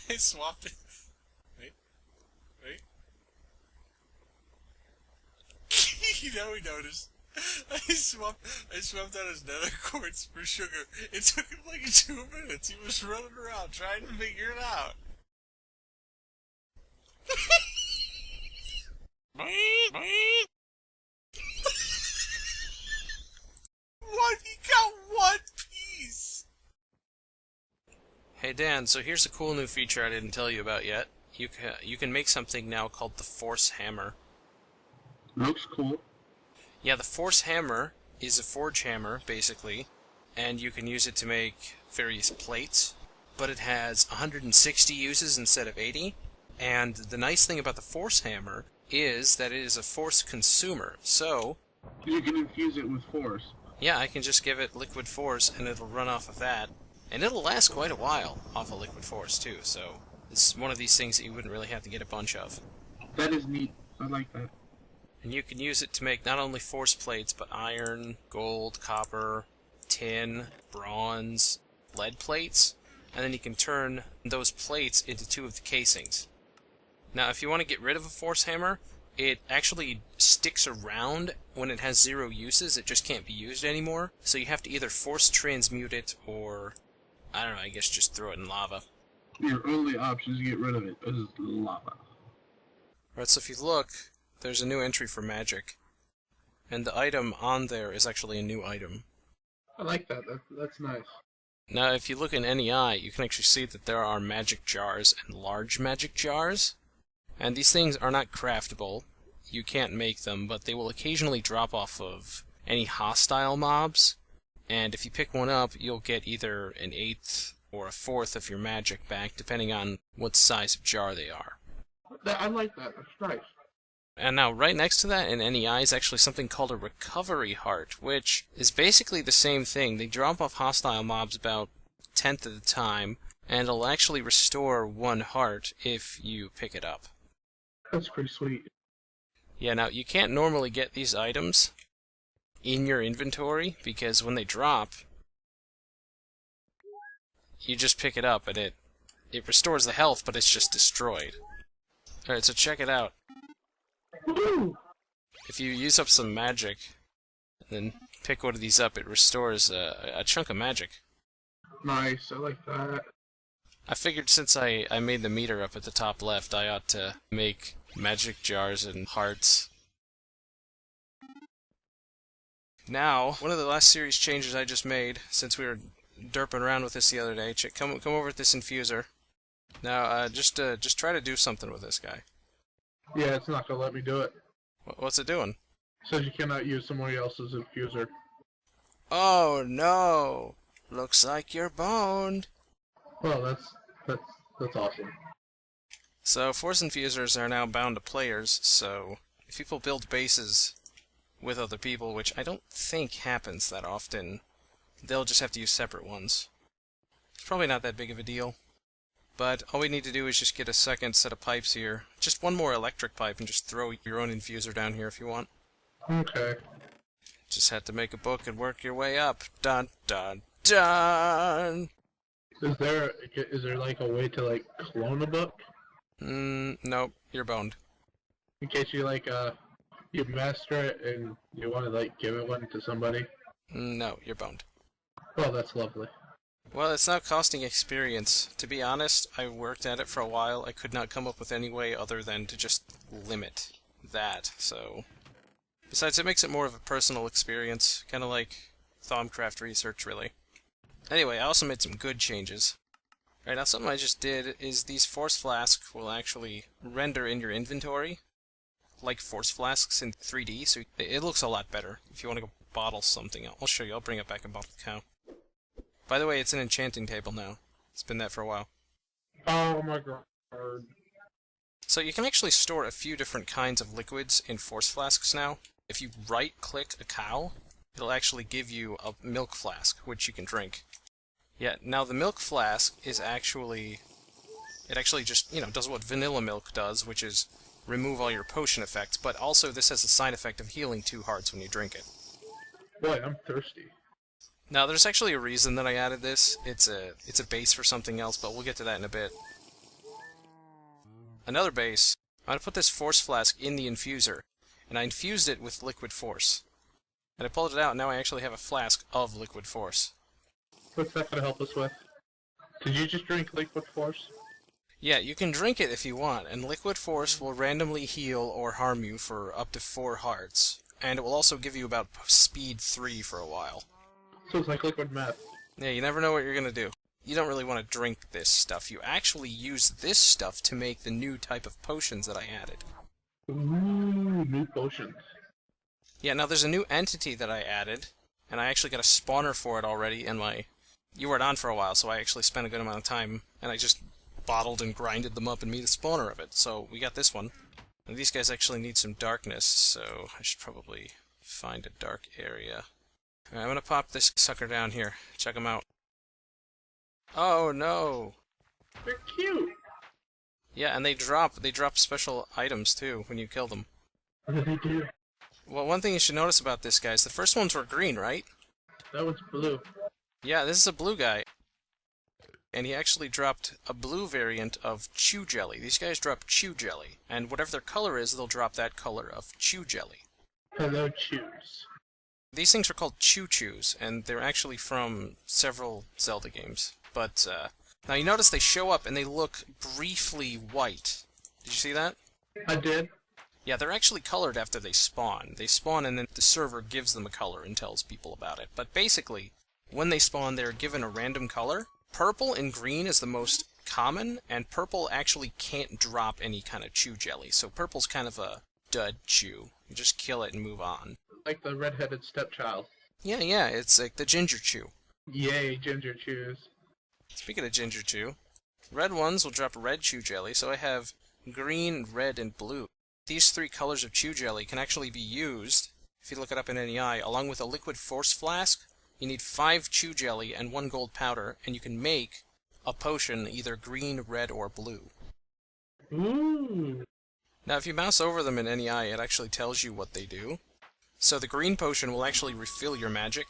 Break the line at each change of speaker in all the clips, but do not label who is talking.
I swapped it. Wait, wait. You know he noticed. I swapped out his nether quartz for sugar. It took him like 2 minutes. He was running around trying to figure it out. What? He got one piece! Hey Dan, so here's a cool new feature I didn't tell you about yet. You can make something now called the Force Hammer.
Looks cool.
Yeah, the Force Hammer is a forge hammer, basically, and you can use it to make various plates, but it has 160 uses instead of 80, and the nice thing about the Force Hammer is that it is a force consumer, so
You can infuse it with force.
yeah, I can just give it liquid force and it'll run off of that, and it'll last quite a while off of liquid force too, so it's one of these things that you wouldn't really have to get a bunch of.
That is neat. I like that.
And you can use it to make not only force plates, but iron, gold, copper, tin, bronze, lead plates, and then you can turn those plates into two of the casings. Now, if you want to get rid of a force hammer, it actually sticks around when it has 0 uses, it just can't be used anymore, so you have to either force transmute it, or, I don't know, I guess just throw it in lava.
Your only option to get rid of it is lava.
Alright, so if you look, there's a new entry for magic, and the item on there is actually a new item.
I like that. That's nice.
Now, if you look in NEI, you can actually see that there are magic jars and large magic jars. And these things are not craftable. You can't make them, but they will occasionally drop off of any hostile mobs. And if you pick one up, you'll get either an eighth or a fourth of your magic back, depending on what size of jar they are.
I like that. That's nice.
And now, right next to that in NEI is actually something called a recovery heart, which is basically the same thing. They drop off hostile mobs about a tenth of the time, and it'll actually restore 1 heart if you pick it up.
That's pretty sweet.
Yeah, now, you can't normally get these items in your inventory, because when they drop, you just pick it up, and it restores the health, but it's just destroyed. Alright, so check it out.
Woo!
If you use up some magic, and then pick one of these up, it restores a chunk of magic.
Nice. I like that.
I figured since I made the meter up at the top left, I ought to make magic jars and hearts. Now, one of the last series changes I just made, since we were derping around with this the other day, come over with this infuser. Now, just try to do something with this guy.
Yeah, it's not gonna let me do it.
What's it doing?
It says you cannot use somebody else's infuser.
Oh no! Looks like you're boned.
Well, that's awesome.
So, force infusers are now bound to players, so if people build bases with other people, which I don't think happens that often, they'll just have to use separate ones. It's probably not that big of a deal. But all we need to do is just get a second set of pipes here. Just one more electric pipe and just throw your own infuser down here if you want.
Okay.
Just have to make a book and work your way up. Dun dun dun!
Is there like a way to like clone a book
Nope, you're boned.
in case you master it and you want to like give it one to somebody?
No, you're boned.
Well, that's lovely.
Well, it's now costing experience. To be honest, I worked at it for a while. I could not come up with any way other than to just limit that, so... Besides, it makes it more of a personal experience, kind of like Thaumcraft research, really. Anyway, I also made some good changes. Right, now something I just did is these force flasks will actually render in your inventory, like force flasks in 3D, so it looks a lot better if you want to go bottle something. I'll show you, I'll bring it back and bottle the cow. By the way, it's an enchanting table now. It's been that for a while.
Oh my god.
So you can actually store a few different kinds of liquids in force flasks now. If you right-click a cow, it'll actually give you a milk flask, which you can drink. Yeah, now the milk flask is actually... It actually just, does what vanilla milk does, which is remove all your potion effects, but also this has a side effect of healing 2 hearts when you drink it.
Boy, I'm thirsty.
Now, there's actually a reason that I added this. It's a base for something else, but we'll get to that in a bit. another base. I'm going to put this force flask in the infuser, and I infused it with liquid force. And I pulled it out, and now I actually have a flask of liquid force.
What's that gonna help us with? Did you just drink liquid force?
Yeah, you can drink it if you want, and liquid force will randomly heal or harm you for up to 4 hearts. And it will also give you about speed 3 for a while.
So it's like liquid meth.
Yeah, you never know what you're gonna do. You don't really want to drink this stuff. You actually use this stuff to make the new type of potions that I added.
Ooh, new potions.
Yeah, now there's a new entity that I added, and I actually got a spawner for it already, and you weren't on for a while, so I actually spent a good amount of time, and I just bottled and grinded them up and made a spawner of it. So we got this one. And these guys actually need some darkness, so I should probably find a dark area. Alright, I'm gonna pop this sucker down here. Check him out. Oh no!
They're cute!
Yeah, and they drop special items too when you kill them.
What do they do?
Well, one thing you should notice about this, guys, the first ones were green, right?
That one's blue.
Yeah, this is a blue guy. And he actually dropped a blue variant of Chew Jelly. These guys drop Chew Jelly. And whatever their color is, they'll drop that color of Chew Jelly.
Hello, Chews.
These things are called Chew Chews, and they're actually from several Zelda games. But, now you notice they show up and they look briefly white. Did you see that?
I did.
Yeah, they're actually colored after they spawn. They spawn and then the server gives them a color and tells people about it. But basically, when they spawn, they're given a random color. Purple and green is the most common, and purple actually can't drop any kind of chew jelly. So purple's kind of a dud chew. You just kill it and move on.
Like the red-headed stepchild.
Yeah, it's like the ginger chew.
Yay, ginger chews.
Speaking of ginger chew, red ones will drop red chew jelly, so I have green, red, and blue. These 3 colors of chew jelly can actually be used, if you look it up in NEI, along with a liquid force flask. You need 5 chew jelly and 1 gold powder, and you can make a potion either green, red, or blue.
Ooh.
Now, if you mouse over them in NEI, it actually tells you what they do. So the green potion will actually refill your magic,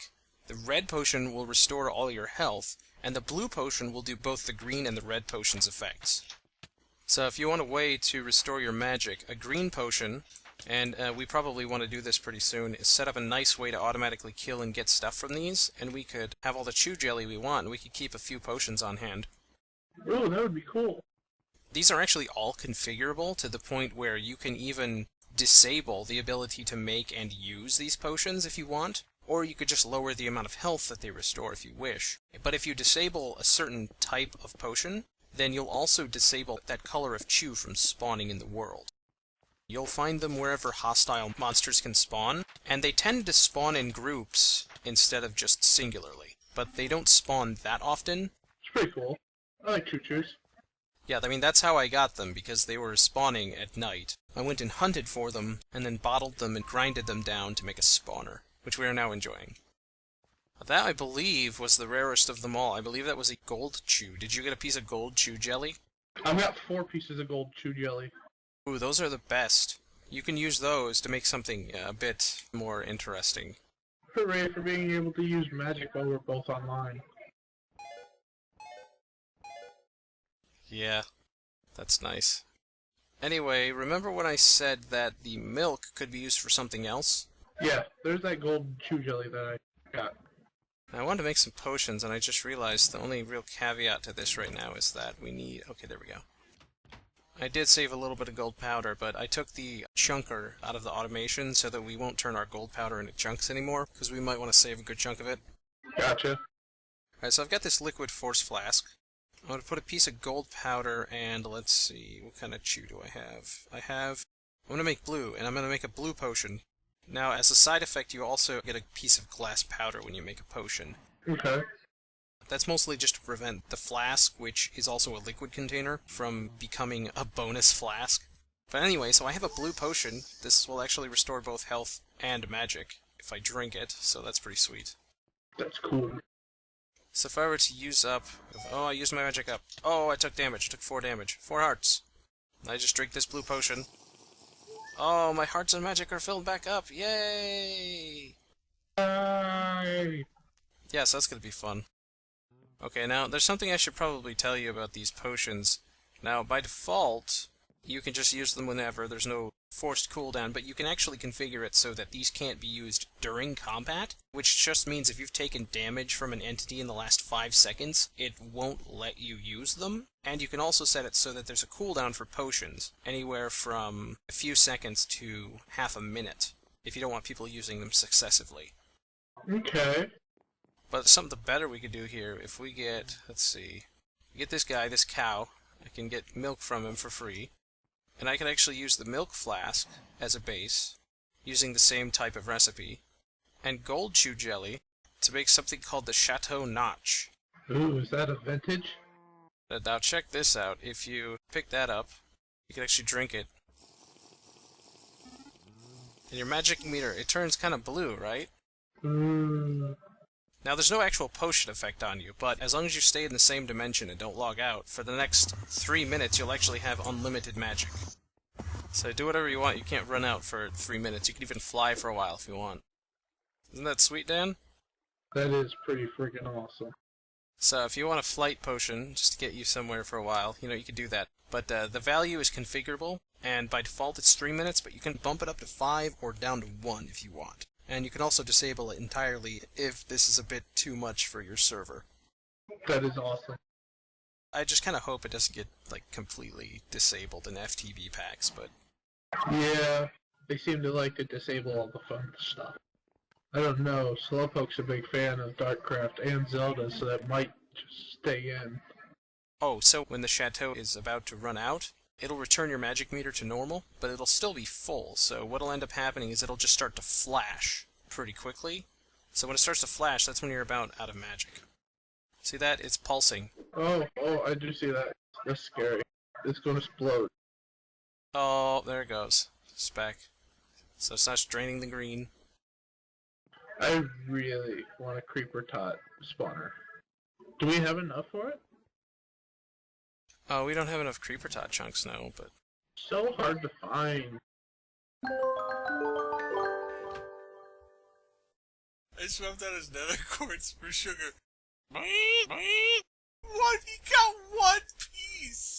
the red potion will restore all your health, and the blue potion will do both the green and the red potion's effects. So if you want a way to restore your magic, a green potion, and we probably want to do this pretty soon, is set up a nice way to automatically kill and get stuff from these, and we could have all the chew jelly we want, and we could keep a few potions on hand.
Ooh, that would be cool.
These are actually all configurable to the point where you can even disable the ability to make and use these potions if you want, or you could just lower the amount of health that they restore if you wish. But if you disable a certain type of potion, then you'll also disable that color of chew from spawning in the world. You'll find them wherever hostile monsters can spawn, and they tend to spawn in groups instead of just singularly. But they don't spawn that often.
It's pretty cool. I like choo-choos.
Yeah, I mean, that's how I got them, because they were spawning at night. I went and hunted for them, and then bottled them and grinded them down to make a spawner, which we are now enjoying. That, I believe, was the rarest of them all. I believe that was a gold chew. Did you get a piece of gold chew jelly?
I've got 4 pieces of gold chew jelly.
Ooh, those are the best. You can use those to make something a bit more interesting.
Hooray for being able to use magic while we're both online.
Yeah, that's nice. Anyway, remember when I said that the milk could be used for something else?
Yeah, there's that gold chew jelly that I got.
I wanted to make some potions, and I just realized the only real caveat to this right now is that we need... Okay, there we go. I did save a little bit of gold powder, but I took the chunker out of the automation so that we won't turn our gold powder into chunks anymore, because we might want to save a good chunk of it.
Gotcha.
Alright, so I've got this liquid force flask. I'm going to put a piece of gold powder, and let's see, what kind of chew do I have? I'm going to make blue, and I'm going to make a blue potion. Now, as a side effect, you also get a piece of glass powder when you make a potion.
Okay.
That's mostly just to prevent the flask, which is also a liquid container, from becoming a bonus flask. But anyway, so I have a blue potion. This will actually restore both health and magic if I drink it, so that's pretty sweet.
That's cool.
So if I were to use up... Oh, I used my magic up. Oh, I took damage. I took 4 damage. 4 hearts. I just drink this blue potion. Oh, my hearts and magic are filled back up. Yay!
Yay!
Yeah, so that's gonna be fun. Okay, now, there's something I should probably tell you about these potions. Now, by default, You can just use them whenever, there's no forced cooldown, but you can actually configure it so that these can't be used during combat, which just means if you've taken damage from an entity in the last 5 seconds, it won't let you use them. And you can also set it so that there's a cooldown for potions, anywhere from a few seconds to half a minute, if you don't want people using them successively.
Okay.
But something better we could do here, if we get, let's see, we get this guy, this cow, I can get milk from him for free. And I can actually use the milk flask as a base, using the same type of recipe, and gold chew jelly to make something called the Chateau Notch.
Ooh, is that a vintage?
Now check this out, if you pick that up, you can actually drink it. And your magic meter, it turns kind of blue, right? Now there's no actual potion effect on you, but as long as you stay in the same dimension and don't log out, for the next 3 minutes you'll actually have unlimited magic. So do whatever you want, you can't run out for 3 minutes, you can even fly for a while if you want. Isn't that sweet, Dan?
That is pretty freaking awesome.
So if you want a flight potion, just to get you somewhere for a while, you can do that. But the value is configurable, and by default it's 3 minutes, but you can bump it up to 5 or down to 1 if you want. And you can also disable it entirely if this is a bit too much for your server.
That is awesome.
I just kind of hope it doesn't get, completely disabled in FTB packs, but...
Yeah, they seem to like to disable all the fun stuff. I don't know, Slowpoke's a big fan of DartCraft and Zelda, so that might just stay in.
Oh, so when the chateau is about to run out, it'll return your magic meter to normal, but it'll still be full, so what'll end up happening is it'll just start to flash pretty quickly. So when it starts to flash, that's when you're about out of magic. See that? It's pulsing.
Oh, I do see that. That's scary. It's gonna explode.
Oh, there it goes. It's back. So it's not draining the green.
I really want a Creeper Tot spawner. Do we have enough for it?
Oh, we don't have enough creeper tot chunks now, but...
So hard to find.
I swapped out his nether quartz for sugar. What? He got one piece!